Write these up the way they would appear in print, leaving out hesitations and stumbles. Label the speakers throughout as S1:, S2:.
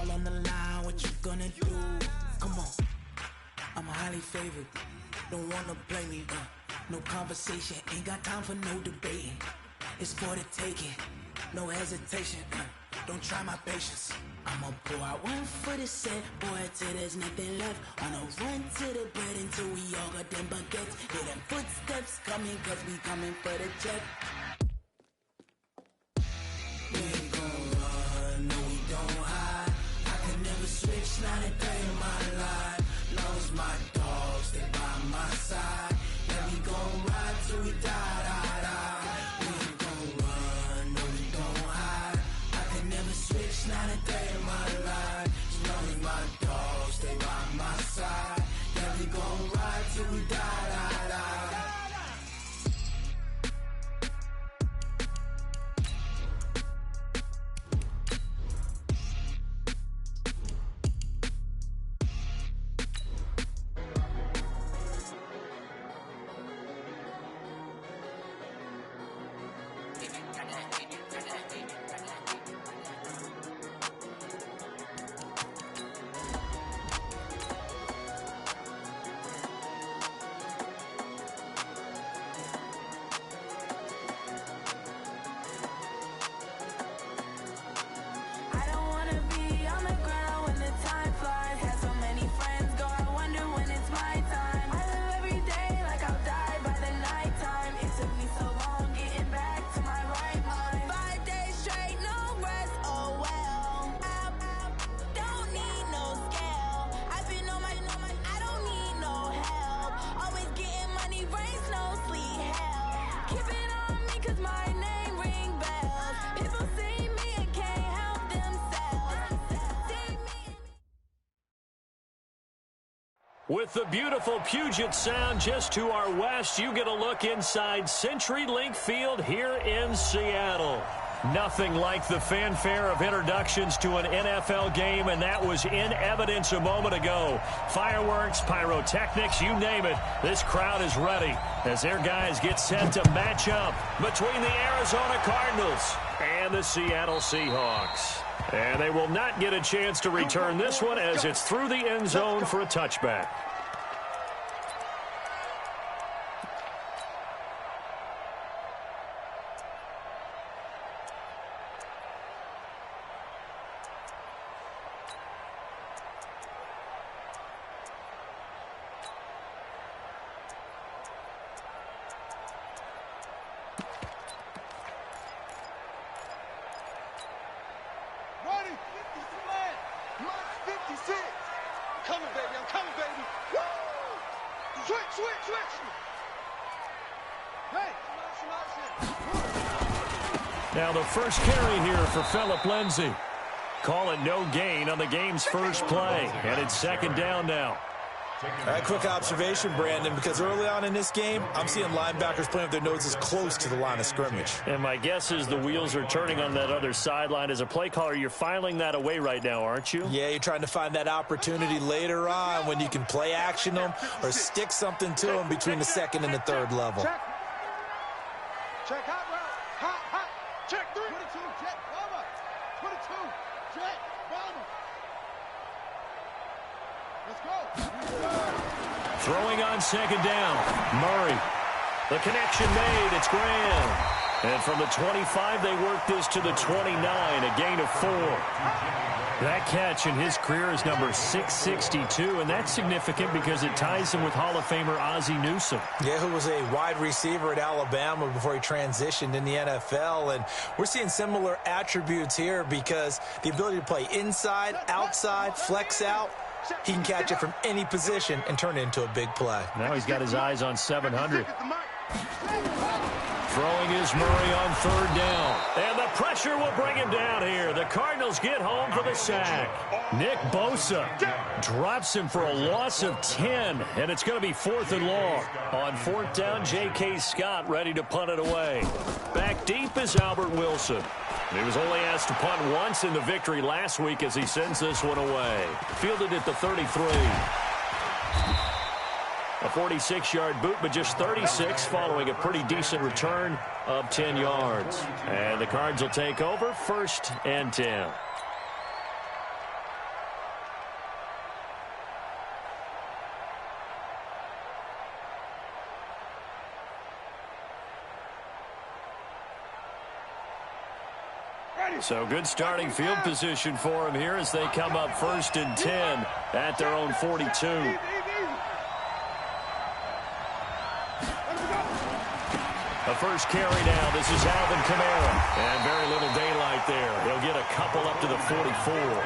S1: all on the line, what you gonna do? Come on, I'm highly favored. Don't wanna blame me, no conversation, ain't got time for no debating. It's for the taking, no hesitation, don't try my patience. I'ma pour out one for the set, boy, till there's nothing left. On a run to the bread until we all got them baguettes. Hear them footsteps coming, cause we coming for the check. We ain't gon' run, no we don't hide. I can never switch, not a day in my life. Lost my dogs, they by my side. Yeah, we gon' ride till we die, die, die. We ain't gon' run, no we don't hide. I can never switch, not a day in my life. As long as my dogs stay by my side. Yeah, we gon' ride till we die, die, die.
S2: With the beautiful Puget Sound just to our west, you get a look inside CenturyLink Field here in Seattle. Nothing like the fanfare of introductions to an NFL game, and that was in evidence a moment ago. Fireworks, pyrotechnics, you name it. This crowd is ready as their guys get set to match up between the Arizona Cardinals and the Seattle Seahawks. And they will not get a chance to return this one as it's through the end zone for a touchback. Now the first carry here for Phillip Lindsay. Call it no gain on the game's first play. And it's second down now.
S3: All right, quick observation, Brandon, because early on in this game, I'm seeing linebackers playing with their noses close to the line of scrimmage.
S2: And my guess is the wheels are turning on that other sideline. As a play caller, you're filing that away right now, aren't you?
S3: Yeah, you're trying to find that opportunity later on when you can play action them or stick something to them between the second and the third level.
S4: Check. Check hot route. Hot. Check 3. 22. Check. Bomber. 22. Check. Bomber. Let's go.
S2: Throwing on second down. Murray. The connection made. It's Graham. And from the 25, they work this to the 29, a gain of 4. That catch in his career is number 662, and that's significant because it ties him with Hall of Famer Ozzie Newsome.
S3: Yeah, who was a wide receiver at Alabama before he transitioned in the NFL. And we're seeing similar attributes here because the ability to play inside, outside, flex out, he can catch it from any position and turn it into a big play.
S2: Now he's got his eyes on 700. Throwing is Murray on third down. And the pressure will bring him down here. The Cardinals get home for the sack. Nick Bosa drops him for a loss of 10. And it's going to be 4th and long. On 4th down, J.K. Scott ready to punt it away. Back deep is Albert Wilson. He was only asked to punt once in the victory last week as he sends this one away. Fielded at the 33. A 46-yard boot, but just 36 following a pretty decent return of 10 yards. And the Cards will take over 1st and 10. So good starting field position for them here as they come up 1st and 10 at their own 42. The first carry now. This is Alvin Kamara. And very little daylight there. He'll get a couple up to the 44.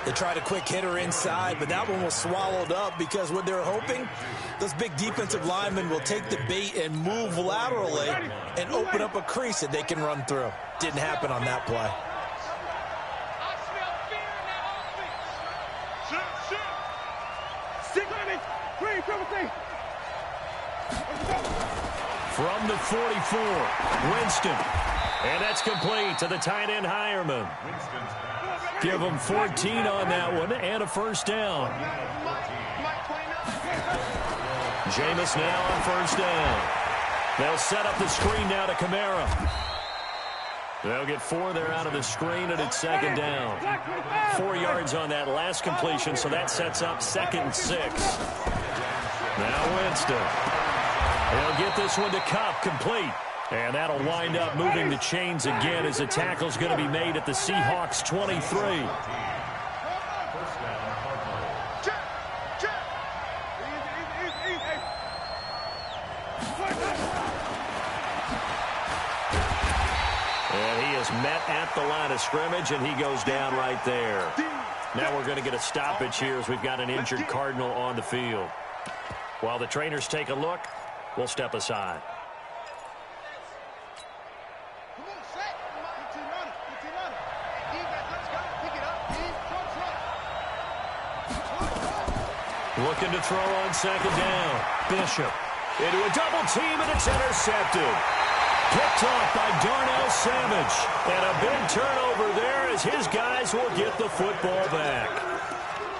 S3: They tried a quick hitter inside, but that one was swallowed up because what they're hoping, those big defensive linemen will take the bait and move laterally and open up a crease that they can run through. Didn't happen on that play.
S2: From the 44, Winston. And that's complete to the tight end, Hireman. Give them 14 on that one and a first down. Jameis now on first down. They'll set up the screen now to Kamara. They'll get 4 there out of the screen, and it's 2nd down. 4 yards on that last completion, so that sets up 2nd and 6. Now Winston. He'll get this one to Kupp, complete. And that'll wind up moving the chains again as the tackle's going to be made at the Seahawks 23. And he is met at the line of scrimmage, and he goes down right there. Now we're going to get a stoppage here as we've got an injured Cardinal on the field. While the trainers take a look, we'll step aside. Looking to throw on 2nd down. Bishop into a double team, and it's intercepted. Picked off by Darnell Savage. And a big turnover there as his guys will get the football back.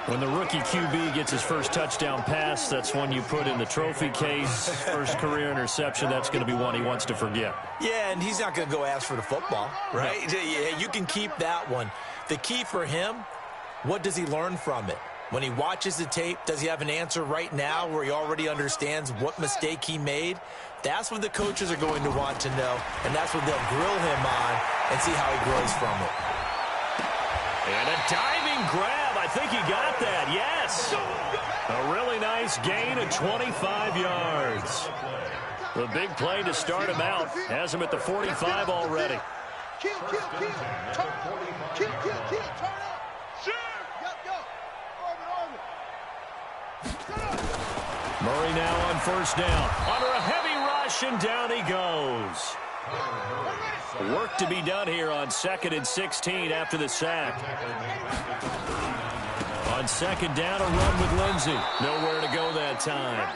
S2: When the rookie QB gets his first touchdown pass, that's one you put in the trophy case. First career interception, that's going to be one he wants to forget.
S3: Yeah, and he's not going to go ask for the football, right? Yeah, you can keep that one. The key for him, what does he learn from it? When he watches the tape, does he have an answer right now where he already understands what mistake he made? That's what the coaches are going to want to know, and that's what they'll grill him on and see how he grows from it.
S2: And a diving grab. I think he got that, yes. A really nice gain of 25 yards. The big play to start him out. Has him at the 45 already.
S4: Kill, turn up. Kill, turn up.
S2: Murray now on first down. Under a heavy rush, and down he goes. Work to be done here on 2nd and 16 after the sack. On 2nd down, a run with Lindsey. Nowhere to go that time.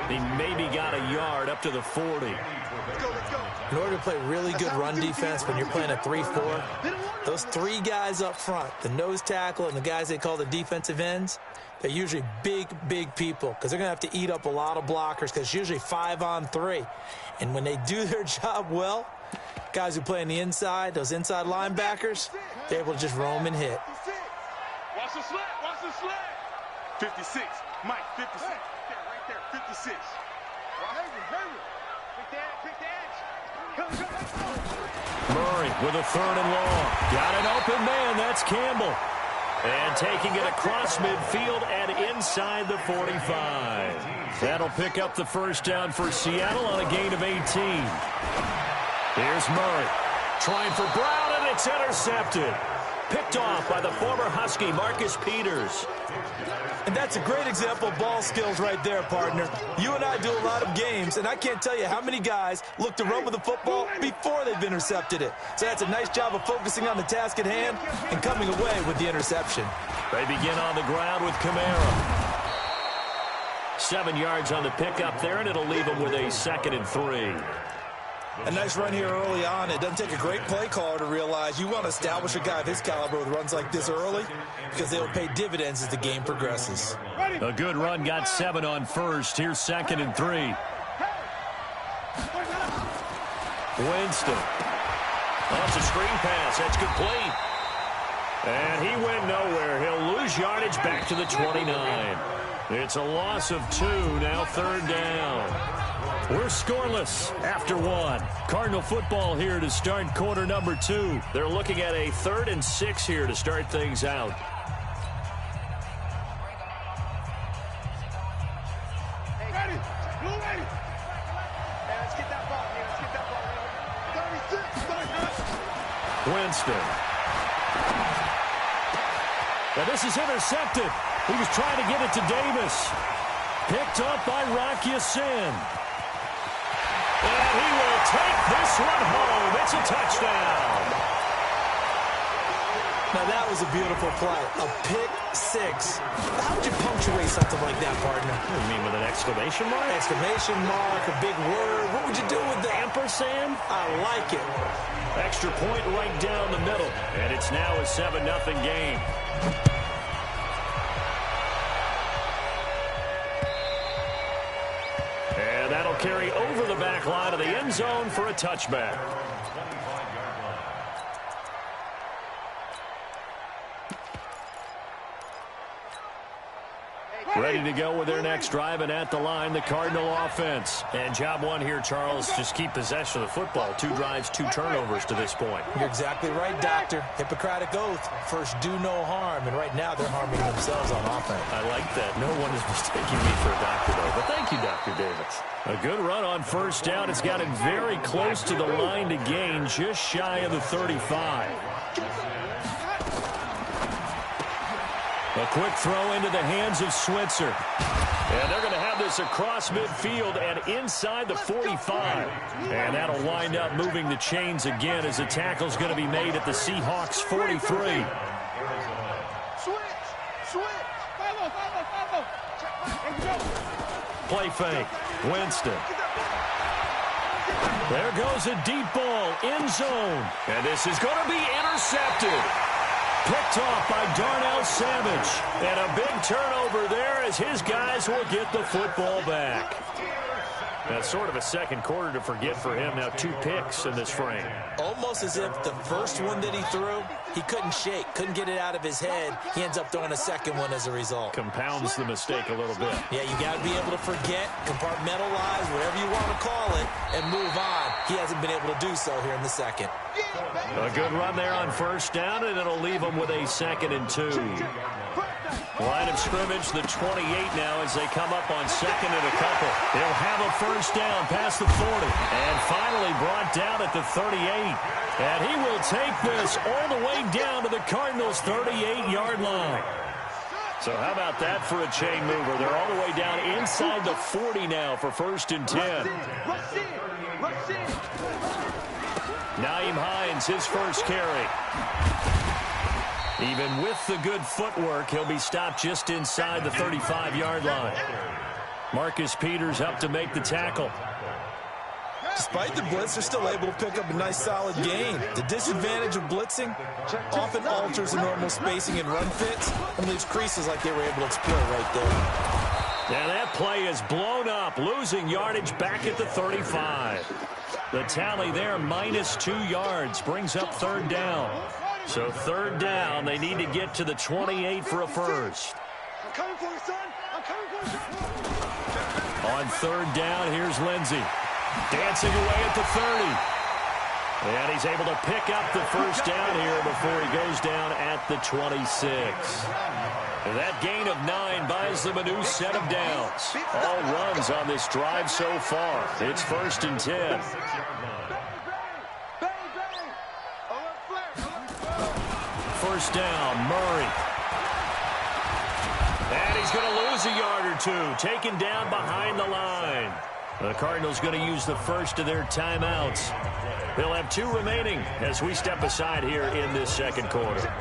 S2: He maybe got a yard up to the 40.
S3: In order to play really good run defense when you're playing a 3-4, those 3 guys up front, the nose tackle and the guys they call the defensive ends, they're usually big people because they're going to have to eat up a lot of blockers because it's usually 5-on-3. And when they do their job well, guys who play on the inside, those inside linebackers, they're able to just roam and hit.
S4: Watch the slant. 56. Mike, 56. Right there, 56.
S2: Murray with a 3rd and long. Got an open man. That's Campbell. And taking it across midfield and inside the 45. That'll pick up the first down for Seattle on a gain of 18. Here's Murray. Trying for Brown, and it's intercepted. Picked off by the former Husky, Marcus Peters.
S3: And that's a great example of ball skills right there, partner. You and I do a lot of games, and I can't tell you how many guys look to run with the football before they've intercepted it. So that's a nice job of focusing on the task at hand and coming away with the interception.
S2: They begin on the ground with Kamara. 7 yards on the pickup there, and it'll leave them with a 2nd and 3.
S3: A nice run here early on. It doesn't take a great play caller to realize you want to establish a guy of his caliber with runs like this early because they'll pay dividends as the game progresses.
S2: A good run, got 7 on first. Here's 2nd and 3. Winston. That's a screen pass. That's complete. And he went nowhere. He'll lose yardage back to the 29. It's a loss of 2, now 3rd down. We're scoreless after one. Cardinal football here to start quarter number 2. They're looking at a 3rd and 6 here to start things out.
S4: Ready. Blue ready. Hey, let's get that ball. Let's get that ball. 36.
S2: Winston. Now this is intercepted. He was trying to get it to Davis. Picked up by Rock Ya-Sin. And he will take this one home. It's a touchdown.
S3: Now that was a beautiful play. A pick 6. How would you punctuate something like that, partner?
S2: You mean with an exclamation mark?
S3: Exclamation mark, a big word. What would you do with that?
S2: Ampersand?
S3: I like it.
S2: Extra point right down the middle. And it's now a 7-0 game. And that'll carry over the back line of the end zone for a touchback. Ready to go with their next drive, and at the line, the Cardinal offense. And job one here, Charles, just keep possession of the football. 2 drives, 2 turnovers to this point.
S3: You're exactly right, Doctor. Hippocratic oath. First, do no harm. And right now, they're harming themselves on offense.
S2: I like that. No one is mistaking me for a doctor, though. But thank you, Dr. Davis. A good run on first down. It's got it very close to the line to gain, just shy of the 35. A quick throw into the hands of Switzer. And they're going to have this across midfield and inside the 45. And that'll wind up moving the chains again as the tackle's going to be made at the Seahawks 43.
S4: Switch.
S2: Play fake. Winston. There goes a deep ball. End zone. And this is going to be intercepted. Picked off by Darnell Savage. And a big turnover there as his guys will get the football back. That's sort of a second quarter to forget for him. Now 2 picks in this frame.
S3: Almost as if the first one that he threw, he couldn't shake, couldn't get it out of his head. He ends up throwing a second one as a result.
S2: Compounds the mistake a little bit.
S3: Yeah, you got to be able to forget, compartmentalize, whatever you want to call it, and move on. He hasn't been able to do so here in the second.
S2: A good run there on first down, and it'll leave him with a 2nd and 2. Line of scrimmage, the 28 now as they come up on 2nd and a couple. They'll have a first down past the 40. And finally brought down at the 38. And he will take this all the way down to the Cardinals' 38-yard line. So how about that for a chain mover? They're all the way down inside the 40 now for 1st and 10. Nyheim Hines, his first carry. Even with the good footwork, he'll be stopped just inside the 35-yard line. Marcus Peters up to make the tackle.
S3: Despite the blitz, they're still able to pick up a nice, solid gain. The disadvantage of blitzing often alters the normal spacing and run fits and leaves creases like they were able to exploit right there.
S2: And that play is blown up, losing yardage back at the 35. The tally there, -2 yards, brings up 3rd down. So 3rd down, they need to get to the 28 for a first.
S4: I'm coming for you, son. I'm coming for you.
S2: On 3rd down, here's Lindsey. Dancing away at the 30. And he's able to pick up the first down here before he goes down at the 26. And that gain of 9 buys them a new set of downs. All runs on this drive so far. It's 1st and 10. First down, Murray. And he's going to lose a yard or 2, taken down behind the line. The Cardinals going to use the first of their timeouts. They'll have 2 remaining as we step aside here in this 2nd quarter.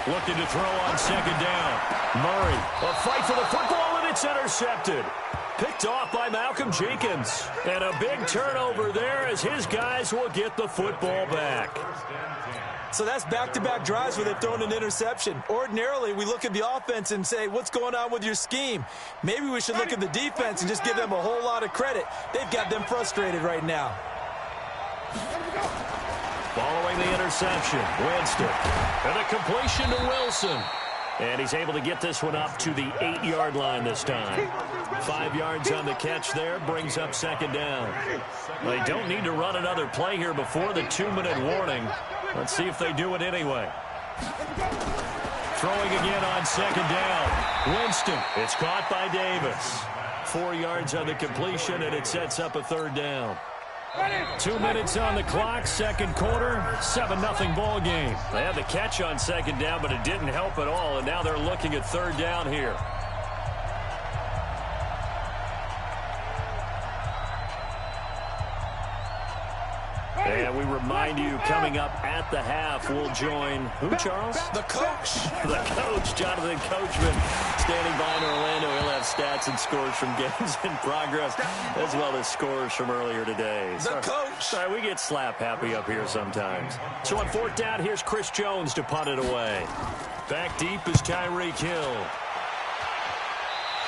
S2: Looking to throw on 2nd down. Murray, a fight for the football, and it's intercepted. Picked off by Malcolm Jenkins. And a big turnover there as his guys will get the football back.
S3: So that's back-to-back drives where they've thrown an interception. Ordinarily, we look at the offense and say, what's going on with your scheme? Maybe we should look at the defense and just give them a whole lot of credit. They've got them frustrated right now.
S2: interception. Winston. And a completion to Wilson. And he's able to get this one up to the 8-yard line this time. 5 yards on the catch there, brings up second down. They don't need to run another play here before the 2-minute warning. Let's see if they do it anyway. Throwing again on second down. Winston. It's caught by Davis. 4 yards on the completion, and it sets up a third down. 2 minutes on the clock, second quarter, 7-0 ball game. They had the catch on second down, but it didn't help at all, and now they're looking at third down here. And we remind you, coming up at the half, we'll join who, Charles?
S3: The coach.
S2: The coach, Jonathan Coachman, standing by in Orlando. He'll have stats and scores from games in progress, as well as scores from earlier today.
S3: The coach.
S2: Sorry, we get slap happy up here sometimes. So on fourth down, here's Chris Jones to punt it away. Back deep is Tyreek Hill.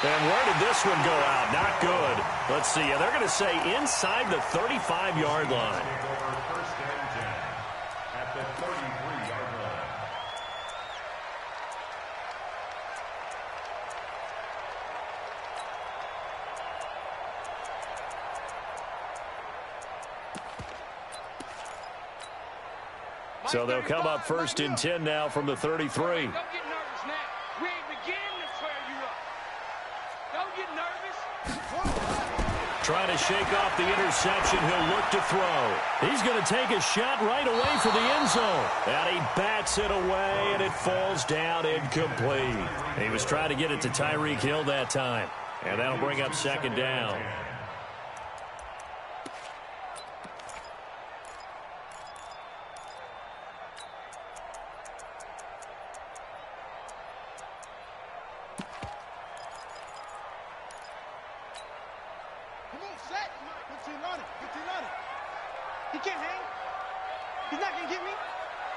S2: And where did this one go out? Not good. Let's see. Yeah, they're going to say inside the 35-yard line.
S5: First and 10 at the 33-yard line.
S2: So they'll come up first and 10 now from the 33.
S4: Don't get nervous now. We ain't beginning to tear you up. Don't get nervous.
S2: Trying to shake off the interception. He'll look to throw. He's going to take a shot right away for the end zone. And he bats it away, and it falls down incomplete. He was trying to get it to Tyreek Hill that time. And that'll bring up second down.
S4: He can't hang. He's not going to get me.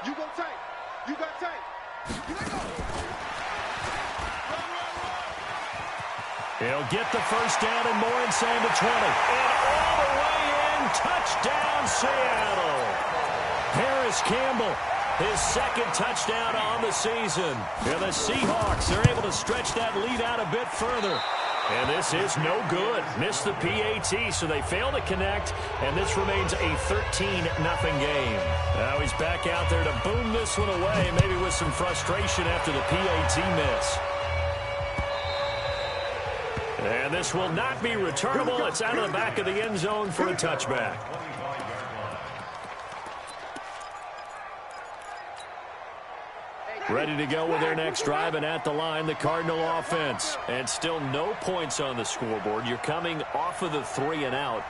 S4: You go tight. You got tight. You let go.
S2: He'll get the first down and more inside the 20. And all the way in. Touchdown, Seattle. Harris Campbell, his second touchdown on the season. And the Seahawks are able to stretch that lead out a bit further. And this is no good. Missed the PAT, so they fail to connect, and this remains a 13-0 game. Now he's back out there to boom this one away, maybe with some frustration after the PAT miss. And this will not be returnable. It's out of the back of the end zone for a touchback. Ready to go with their next drive, and at the line, the Cardinal offense. And still no points on the scoreboard. You're coming off of the 3 and out.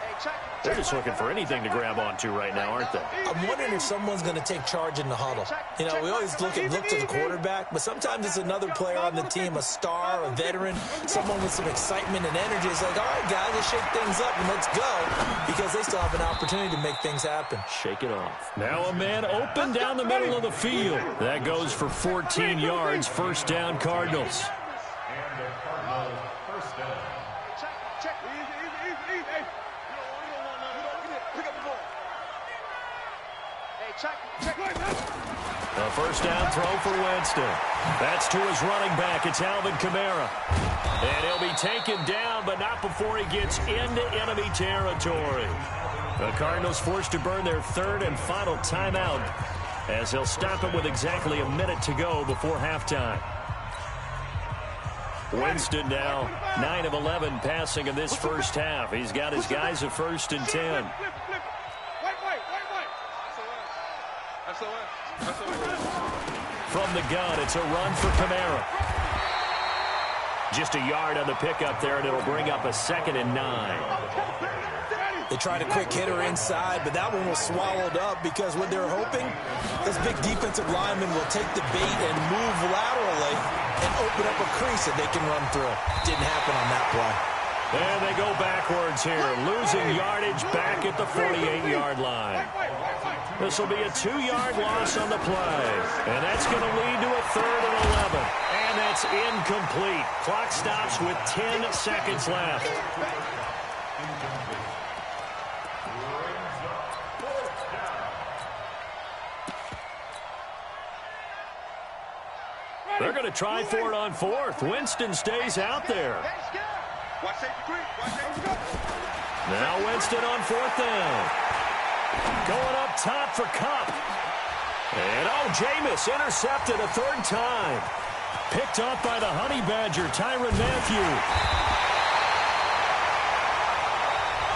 S2: They're just looking for anything to grab onto right now, aren't they?
S3: I'm wondering if someone's going to take charge in the huddle. You know, we always look to the quarterback, but sometimes it's another player on the team, a star, a veteran, someone with some excitement and energy. It's like, all right, guys, let's shake things up and let's go, because they still have an opportunity to make things happen.
S2: Shake it off. Now a man open down the middle of the field. That goes for 14 yards. First down, Cardinals.
S5: And the Cardinals first down.
S4: Check. Easy. Hey. You don't want to pick up the ball. Hey, check.
S2: A first down throw for Winston. That's to his running back. It's Alvin Kamara. And he'll be taken down, but not before he gets into enemy territory. The Cardinals forced to burn their third and final timeout, as he'll stop it with exactly a minute to go before halftime. Winston now 9 of 11 passing in this first half. He's got his guys at first and 10. From the gun, it's a run for Kamara. Just a yard on the pickup there, and it'll bring up a 2nd and 9.
S3: They tried a quick hitter inside, but that one was swallowed up because what they're hoping, this big defensive lineman will take the bait and move laterally and open up a crease that they can run through. Didn't happen on that play.
S2: And they go backwards here, losing yardage back at the 48-yard line. This will be a 2-yard loss on the play, and that's going to lead to a 3rd and 11. And that's incomplete. Clock stops with 10 seconds left. They're going to try for it on fourth. Winston stays out there. Now Winston on fourth down. Going up top for Kupp. And, Jameis intercepted a third time. Picked up by the Honey Badger, Tyrann Mathieu.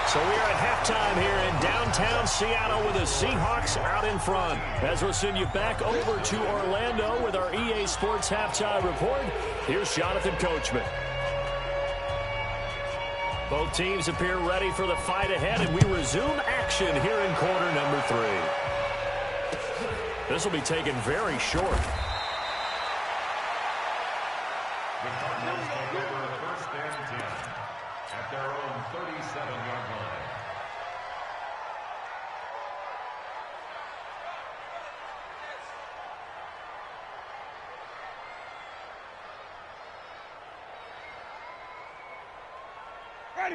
S2: So we are at halftime here in downtown Seattle with the Seahawks out in front. As we'll send you back over to Orlando with our EA Sports Halftime Report, here's Jonathan Coachman. Both teams appear ready for the fight ahead, and we resume action here in quarter number 3. This will be taken very short.
S5: The Cardinals take over first and 10 at their own 37-yard line.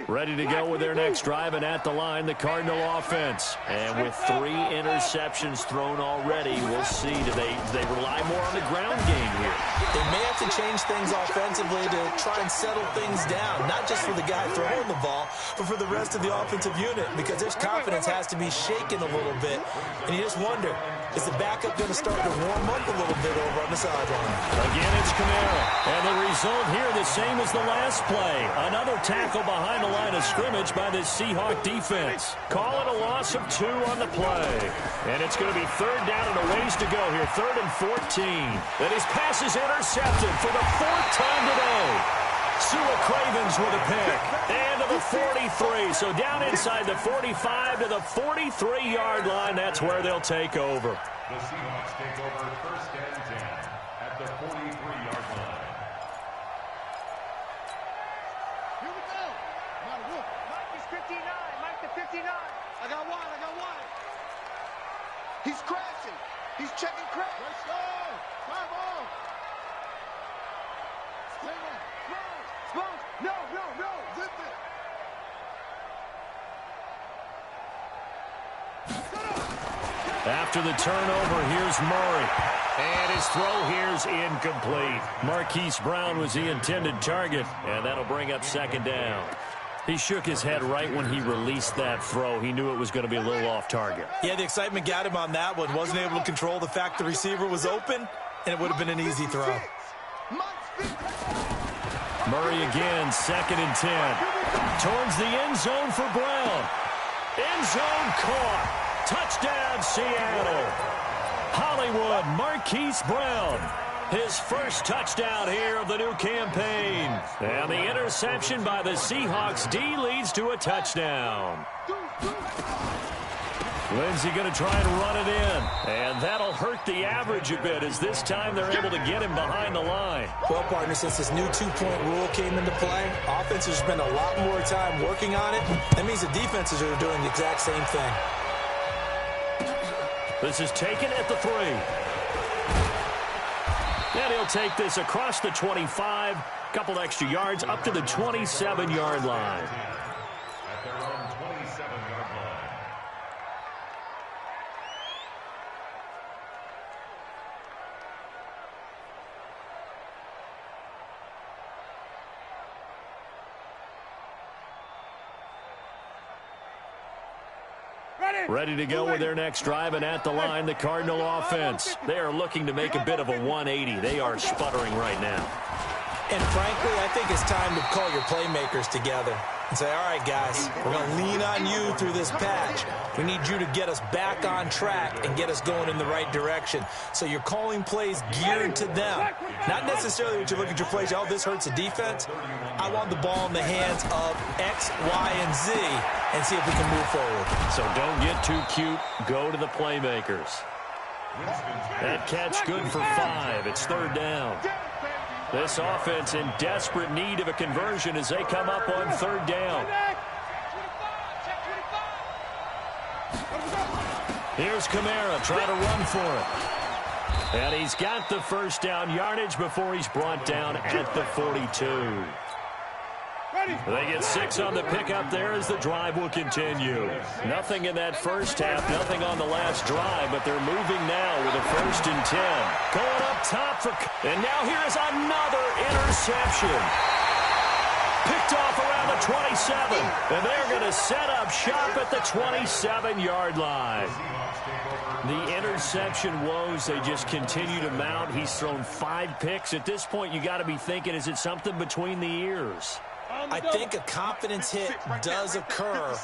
S2: Ready to go with their next drive, and at the line, the Cardinal offense. And with 3 interceptions thrown already, we'll see. Do they rely more on the ground game here?
S3: They may have to change things offensively to try and settle things down, not just for the guy throwing the ball, but for the rest of the offensive unit, because their confidence has to be shaken a little bit. And you just wonder, is the backup going to start to warm up a little bit over on the sideline?
S2: Again, it's Kamara. And the result here the same as the last play. Another tackle behind the line of scrimmage by this Seahawk defense. Call it a loss of 2 on the play. And it's going to be third down and a ways to go here. 3rd and 14. And his pass is intercepted for the 4th time today. Sua Cravens with a pick. And to the 43. So down inside the 45 to the 43-yard line. That's where they'll take over.
S5: The Seahawks take over first and 10 at the 43-yard line.
S4: Here we go. Mike is 59. Mike the 59. I got one. He's crashing. He's checking crash. Let's go. Come on. Smoke. No. Zip it.
S2: After the turnover, here's Murray. And his throw here's incomplete. Marquise Brown was the intended target, and that'll bring up 2nd down. He shook his head right when he released that throw. He knew it was going to be a little off target.
S3: Yeah, the excitement got him on that one. Wasn't able to control the fact the receiver was open, and it would have been an easy throw.
S2: Murray again, 2nd and 10. Towards the end zone for Brown. End zone caught. Touchdown, Seattle. Hollywood, Marquise Brown. His first touchdown here of the new campaign. And the interception by the Seahawks D leads to a touchdown. Lindsey going to try and run it in. And that'll hurt the average a bit, as this time they're able to get him behind the line.
S3: Well, partner, since this new 2-point rule came into play, offenses spend a lot more time working on it. That means the defenses are doing the exact same thing.
S2: This is taken at the 3. And he'll take this across the 25. Couple extra yards up to the 27-yard line.
S5: At their own 27-yard line.
S2: Ready to go with their next drive, and at the line, the Cardinal offense. They are looking to make a bit of a 180. They are sputtering right now.
S3: And frankly, I think it's time to call your playmakers together and say, all right, guys, we're going to lean on you through this patch. We need you to get us back on track and get us going in the right direction. So you're calling plays geared to them. Not necessarily when you look at your plays, oh, this hurts the defense. I want the ball in the hands of X, Y, and Z and see if we can move forward.
S2: So don't get too cute. Go to the playmakers. That catch good for 5. It's 3rd down. This offense in desperate need of a conversion as they come up on 3rd down. Here's Kamara trying to run for it. And he's got the first down yardage before he's brought down at the 42. They get 6 on the pickup there as the drive will continue. Nothing in that first half, nothing on the last drive, but they're moving now with a 1st and 10. Going up top for... And now here is another interception. Picked off around the 27. And they're going to set up shop at the 27-yard line. The interception woes, they just continue to mount. He's thrown 5 picks. At this point, you got to be thinking, is it something between the ears?
S3: I think a confidence hit does occur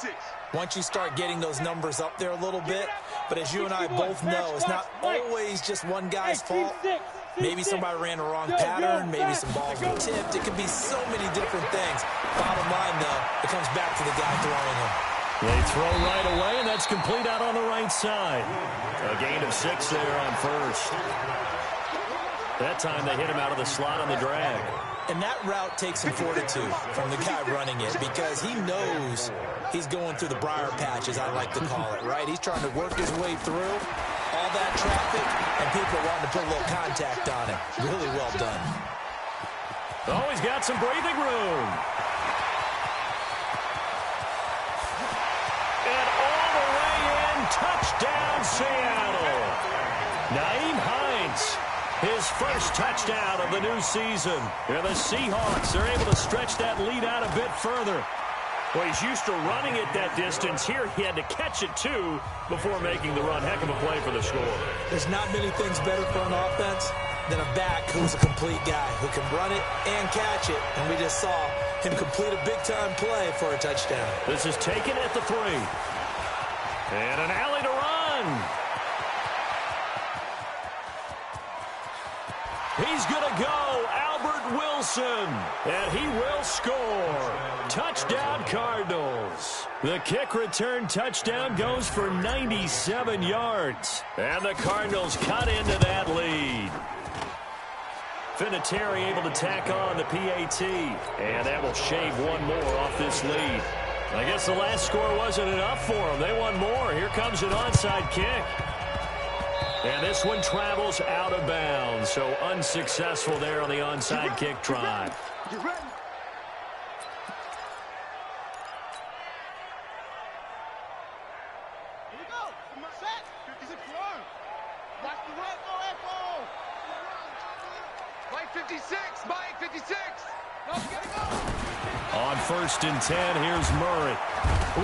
S3: once you start getting those numbers up there a little bit. But as you and I both know, it's not always just one guy's fault. Maybe somebody ran the wrong pattern. Maybe some balls were tipped. It could be so many different things. Bottom line, though, it comes back to the guy throwing them.
S2: They throw right away, and that's complete out on the right side. A gain of 6 there on first. That time they hit him out of the slot on the drag.
S3: And that route takes some fortitude from the guy running it because he knows he's going through the briar patch, as I like to call it, right? He's trying to work his way through all that traffic, and people are wanting to put a little contact on it. Really well done.
S2: Oh, he's got some breathing room. And all the way in, touchdown Seattle. Nyheim Hines. His first touchdown of the new season. And the Seahawks are able to stretch that lead out a bit further. Well, he's used to running it that distance. Here he had to catch it, too, before making the run. Heck of a play for the score.
S3: There's not many things better for an offense than a back who's a complete guy who can run it and catch it. And we just saw him complete a big-time play for a touchdown.
S2: This is taken at the 3. And an alley to run. He's going to go, Albert Wilson, and he will score. Touchdown, Cardinals. The kick return touchdown goes for 97 yards. And the Cardinals cut into that lead. Vinatieri able to tack on the PAT, and that will shave one more off this lead. I guess the last score wasn't enough for them. They won more. Here comes an onside kick. And this one travels out of bounds, so unsuccessful there on the onside kick try.
S4: You ready? Here we go. Set. 56 run. Watch the run. Go, Echo. Mike 56. Mike 56. Go, get it, go.
S2: On 1st and 10, here's Murray.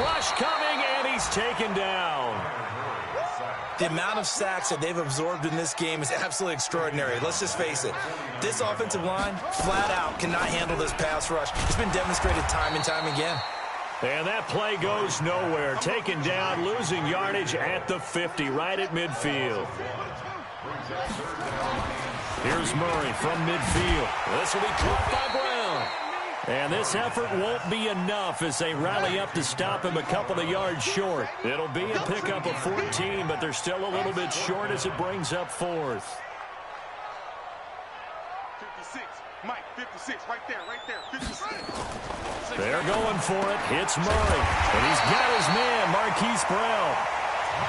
S2: Rush coming, and he's taken down.
S3: The amount of sacks that they've absorbed in this game is absolutely extraordinary. Let's just face it. This offensive line, flat out, cannot handle this pass rush. It's been demonstrated time and time again.
S2: And that play goes nowhere. Taken down, losing yardage at the 50, right at midfield. Here's Murray from midfield. This will be caught by Brown. And this effort won't be enough as they rally up to stop him a couple of yards short. It'll be a pickup of 14, but they're still a little bit short as it brings up 4th.
S4: 56. Mike 56. Right there. 56.
S2: They're going for it. Hits Murray. And he's got his man, Marquise Brown.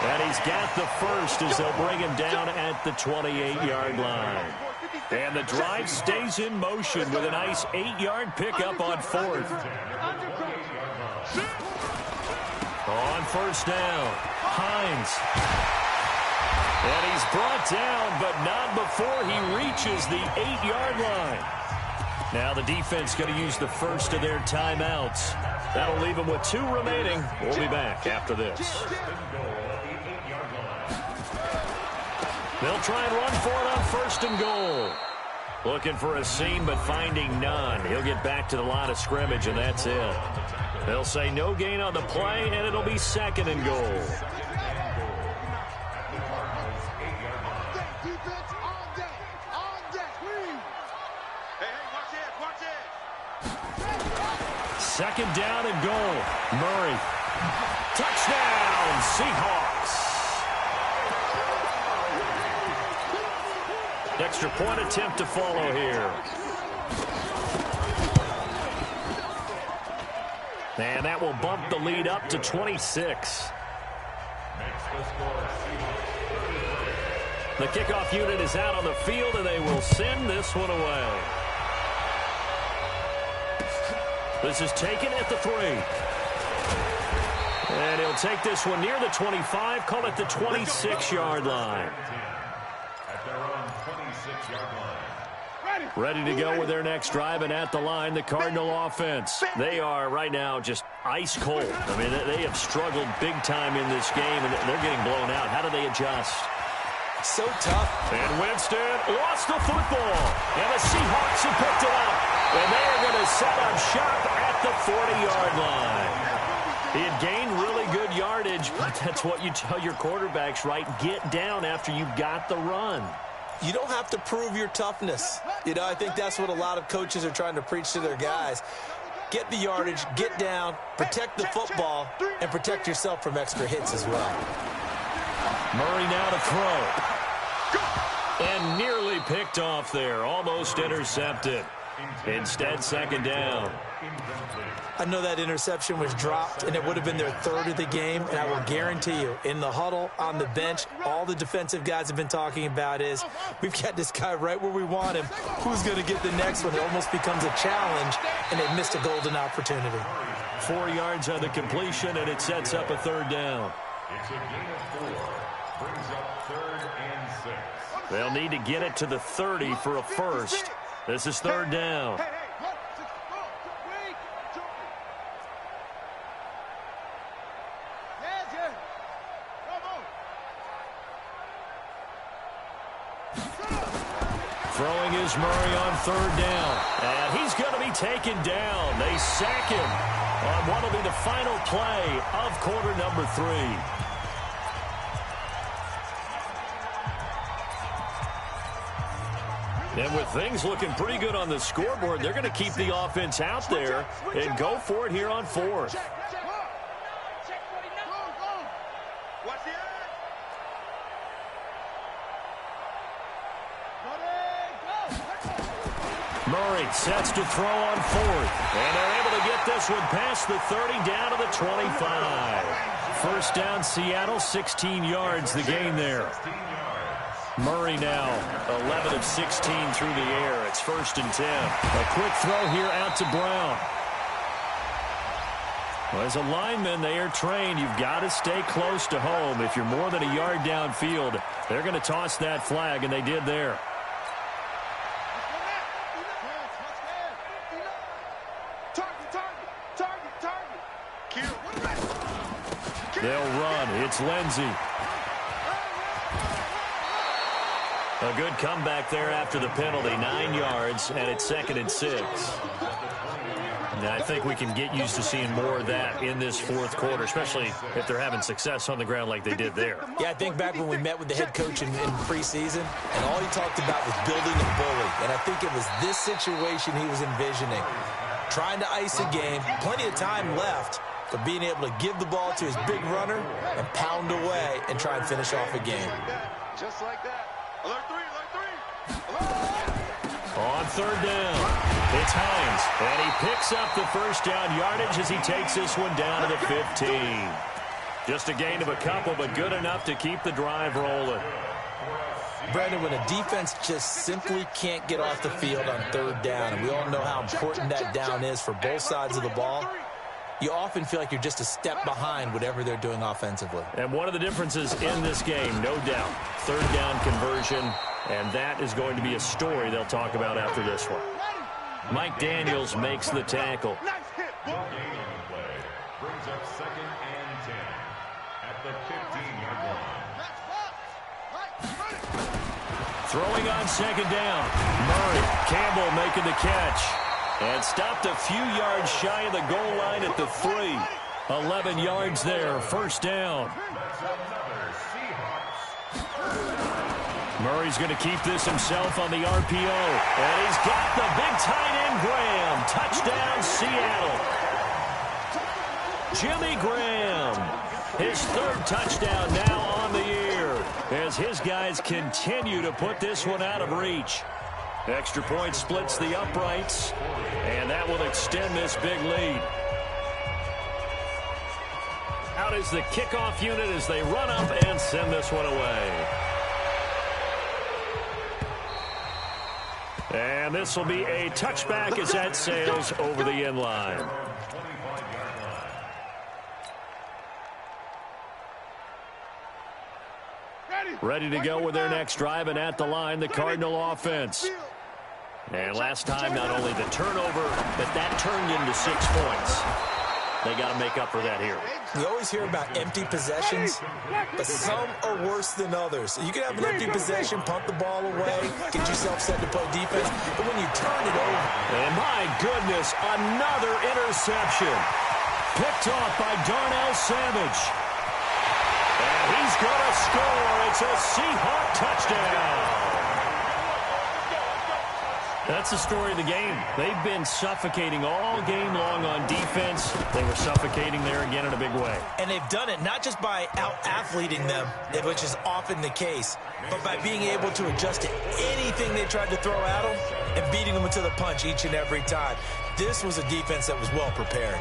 S2: And he's got the first as they'll bring him down at the 28-yard line. And the drive stays in motion with a nice 8-yard pickup on 4th. On 1st down, Hines. And he's brought down, but not before he reaches the 8-yard line. Now the defense going to use the first of their timeouts. That'll leave them with 2 remaining. We'll be back after this. They'll try and run for it on 1st and goal. Looking for a seam, but finding none. He'll get back to the line of scrimmage, and that's it. They'll say no gain on the play, and it'll be 2nd and goal.
S4: Defense on deck. On deck. Hey, watch it.
S2: 2nd down and goal. Murray. Touchdown, Seahawks. Extra point attempt to follow here. And that will bump the lead up to 26. The kickoff unit is out on the field, and they will send this one away. This is taken at the 3. And he'll take this one near the 25, call it the 26-yard line.
S5: At their own 26 26-yard line.
S2: Ready to go with their next drive, and at the line, the Cardinal offense. They are right now just ice cold. I mean, they have struggled big time in this game, and they're getting blown out. How do they adjust?
S3: So tough.
S2: And Winston lost the football, and the Seahawks have picked it up, and they are going to set up shop at the 40-yard line. He had gained really good yardage, but that's what you tell your quarterbacks, right? Get down after you've got the run.
S3: You don't have to prove your toughness. You know, I think that's what a lot of coaches are trying to preach to their guys. Get the yardage, get down, protect the football, and protect yourself from extra hits as well.
S2: Murray now to throw. And nearly picked off there. Almost intercepted. Instead, second down.
S3: I know that interception was dropped, and it would have been their third of the game, and I will guarantee you, in the huddle, on the bench, all the defensive guys have been talking about is, we've got this guy right where we want him. Who's going to get the next one? It almost becomes a challenge, and they missed a golden opportunity.
S2: 4 yards on the completion, and it sets up a third down.
S5: It's a gain of 4. Brings up 3rd and 6.
S2: They'll need to get it to the 30 for a first. This is third down. Throwing is Murray on third down. And he's going to be taken down. They sack him on what will be the final play of quarter number 3. And with things looking pretty good on the scoreboard, they're going to keep the offense out there and go for it here on fourth. Murray sets to throw on fourth. And they're able to get this one past the 30 down to the 25. First down, Seattle, 16 yards the gain there. Murray now 11 of 16 through the air. It's 1st and 10. A quick throw here out to Brown. Well, as a lineman, they are trained. You've got to stay close to home. If you're more than a yard downfield, they're going to toss that flag, and they did there. They'll run. It's Lindsey. A good comeback there after the penalty. 9 yards, and it's 2nd and 6. And I think we can get used to seeing more of that in this fourth quarter, especially if they're having success on the ground like they did there.
S3: Yeah, I think back when we met with the head coach in preseason, and all he talked about was building a bully. And I think it was this situation he was envisioning. Trying to ice a game, plenty of time left, but being able to give the ball to his big runner and pound away and try and finish off a game.
S4: Just like that. Alert 3, alert 3.
S2: On third down, it's Hines, and he picks up the first down yardage as he takes this one down to the 15. Just a gain of a couple, but good enough to keep the drive rolling.
S3: Brandon, when a defense just simply can't get off the field on third down, and we all know how important that down is for both sides of the ball, you often feel like you're just a step behind whatever they're doing offensively.
S2: And one of the differences in this game, no doubt, third down conversion, and that is going to be a story they'll talk about after this one. Mike Daniels makes the tackle.
S5: No gain on the play. Brings up 2nd and 10 at the 15-yard line.
S2: Throwing on second down. Murray, Campbell making the catch. And stopped a few yards shy of the goal line at the 3. 11 yards there, first down. Murray's going to keep this himself on the RPO. And he's got the big tight end, Graham. Touchdown, Seattle. Jimmy Graham, his 3rd touchdown now on the year, as his guys continue to put this one out of reach. Extra point splits the uprights, and that will extend this big lead. Out is the kickoff unit as they run up and send this one away. And this will be a touchback as that sails over the end line.
S4: Ready.
S2: Ready to go with their next drive, and at the line, the Cardinal offense. And last time, not only the turnover, but that turned into 6 points. They got to make up for that here.
S3: You always hear about empty possessions, but some are worse than others. You can have an empty possession, punt the ball away, get yourself set to play defense, but when you turn it over.
S2: And my goodness, another interception. Picked off by Darnell Savage. And he's going to score. It's a Seahawk touchdown. That's the story of the game. They've been suffocating all game long on defense. They were suffocating there again in a big way.
S3: And they've done it not just by out-athleting them, which is often the case, but by being able to adjust to anything they tried to throw at them and beating them to the punch each and every time. This was a defense that was well prepared.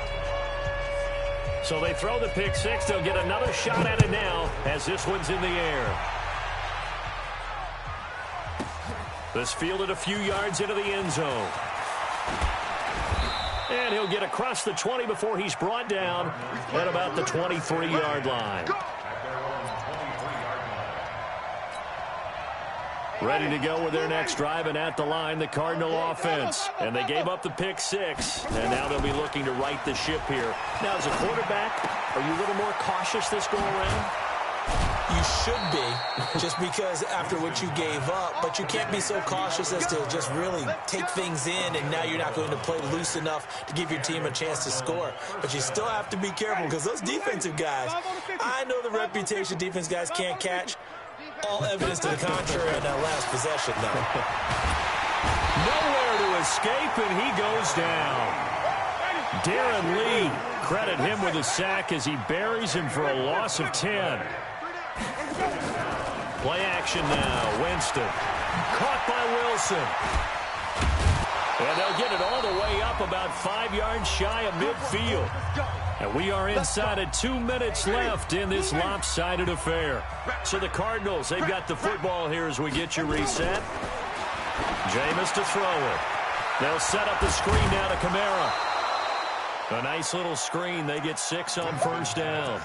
S2: So they throw the pick six. They'll get another shot at it now as this one's in the air. This fielded a few yards into the end zone. And he'll get across the 20 before he's brought down at about the 23-yard line. Ready to go with their next drive, and at the line, the Cardinal offense. And they gave up the pick six, and now they'll be looking to right the ship here. Now, as a quarterback, are you a little more cautious this go around?
S3: You should be, just because after what you gave up, but you can't be so cautious as to just really take things in, and now you're not going to play loose enough to give your team a chance to score. But you still have to be careful, because those defensive guys, I know the reputation defense guys can't catch. All evidence to the contrary in that last possession, though.
S2: Nowhere to escape, and he goes down. Darren Lee, credit him with a sack as he buries him for a loss of 10. Play action now. Winston. Caught by Wilson. And they'll get it all the way up about 5 yards shy of midfield. And we are inside of 2 minutes left in this lopsided affair. So the Cardinals, they've got the football here as we get you reset. Jameis to throw it. They'll set up the screen now to Kamara. A nice little screen. They get 6 on first down.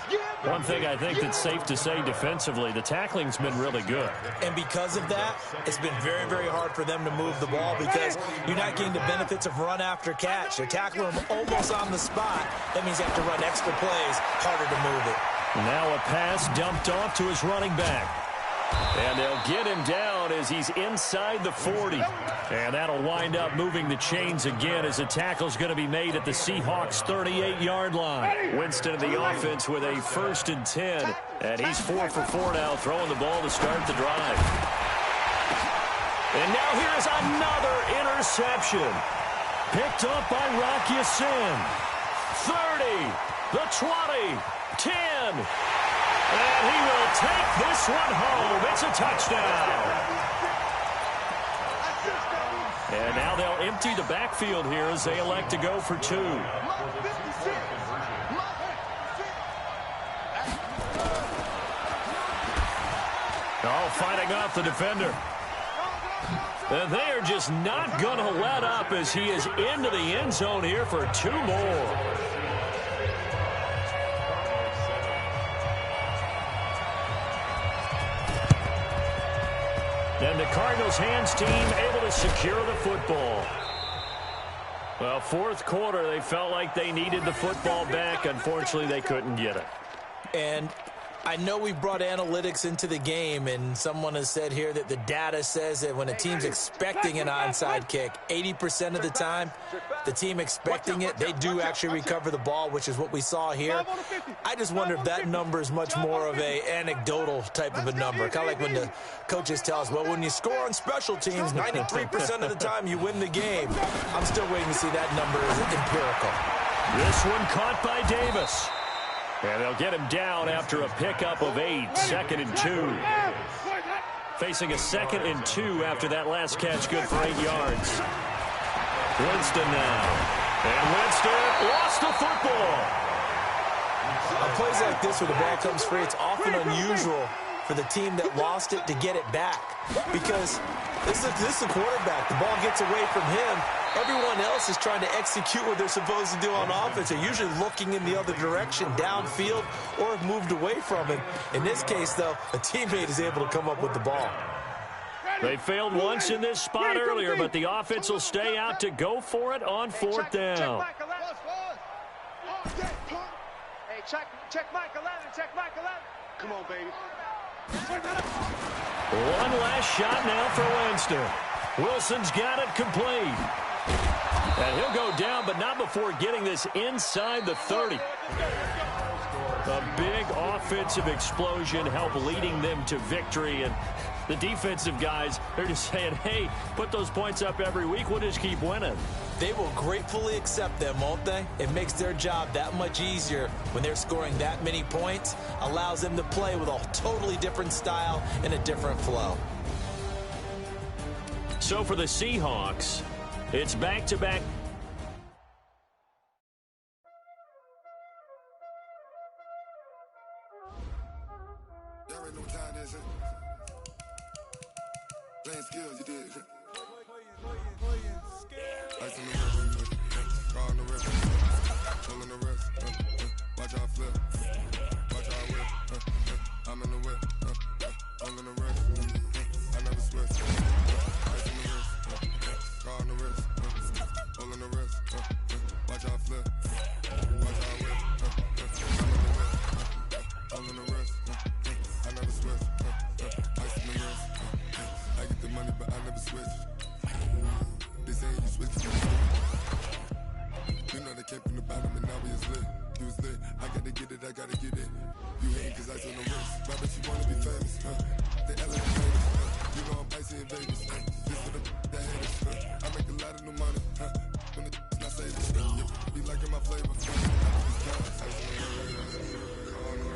S2: One thing I think that's safe to say defensively, the tackling's been really good.
S3: And because of that, it's been very, very hard for them to move the ball because you're not getting the benefits of run after catch. They're tackling them almost on the spot. That means you have to run extra plays, harder to move it.
S2: Now a pass dumped off to his running back. And they'll get him down as he's inside the 40. And that'll wind up moving the chains again as the tackle's going to be made at the Seahawks' 38-yard line. Winston in the offense with a 1st and 10. And he's 4 for 4 now, throwing the ball to start the drive. And now here's another interception. Picked up by Rock Ya-Sin. 30, the 20, 10. And he will take this one home. It's a touchdown. And now they'll empty the backfield here as they elect to go for 2. Oh, fighting off the defender. And they are just not going to let up as he is into the end zone here for 2 more. And the Cardinals hands team able to secure the football. Well, 4th quarter, they felt like they needed the football back. Unfortunately, they couldn't get it.
S3: And I know we brought analytics into the game, and someone has said here that the data says that when a team's expecting an onside kick, 80% of the time, the team expecting it, they do actually recover the ball, which is what we saw here. I just wonder if that number is much more of a anecdotal type of a number. Kind of like when the coaches tell us, well, when you score on special teams, 93% of the time you win the game. I'm still waiting to see that number is empirical.
S2: This one caught by Davis. And they'll get him down after a pickup of 8, 2nd and 2. Facing a 2nd and 2 after that last catch, good for 8 yards. Winston now. And Winston lost the football.
S3: On plays like this where the ball comes free, it's often unusual for the team that lost it to get it back. Because this is a quarterback. The ball gets away from him. Everyone else is trying to execute what they're supposed to do on offense. They're usually looking in the other direction, downfield, or have moved away from him. In this case, though, a teammate is able to come up with the ball.
S2: They failed once in this spot earlier, but the offense will stay out to go for it on fourth down.
S4: Hey, check Mike 11, check Mike 11. Come on, baby.
S2: One last shot now for Winston. Wilson's got it complete. And he'll go down, but not before getting this inside the 30. A big offensive explosion helped leading them to victory. And the defensive guys, they're just saying, hey, put those points up every week. We'll just keep winning.
S3: They will gratefully accept them, won't they? It makes their job that much easier when they're scoring that many points. Allows them to play with a totally different style and a different flow.
S2: So for the Seahawks, it's back-to-back.
S6: Y'all already know what time it is, playing skills, you did. Ice in the wrist, car on the wrist, pull in the wrist, watch how I flip, watch how I whip, I'm in the whip, I'm in the wrist, I never switch. Ice in the wrist, car on the wrist, pull in the wrist, watch how I flip, watch how I whip, I'm in the whip, I'm in the wrist, I never switch. Ice in the wrist, I get the money but I never switch. They say you switch. You know they came from the bottom and now we is lit. You was lit, I gotta get it, I gotta get it. You hating cause ice on the wrist, but I bet you wanna be famous, They elevators, you know I'm icy in Vegas, This for the that haters, I make a lot of new money, When the not say this, be liking my flavor, Ice on the wrist, on the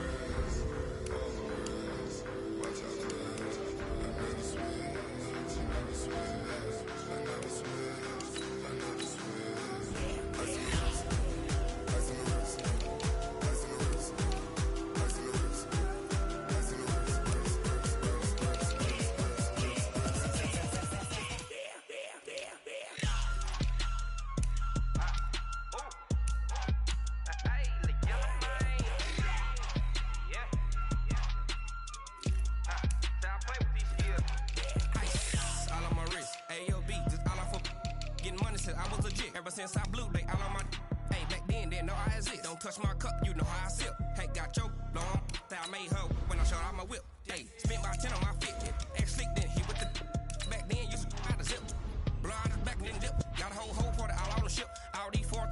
S6: wrist, watch out for this, I never switch, I never switch, I never switch, I never switch. Ice in the wrist, ice in the wrist, ice in the wrist, ice in the wrist, ice in the wrist,
S7: all on my wrist, AOB, just all off of getting money since I was legit. Ever since I blew, they all on my. Hey, back then, didn't know I exist. Don't touch my cup, you know how I sip. Hey, got your long, that I made her when I showed out my whip. Hey, spent my 10 on my fit. Ex-slick, then he with the. Back then, used to out the zip. Blow out his back and then dip. Got a whole party all on the ship. All these 4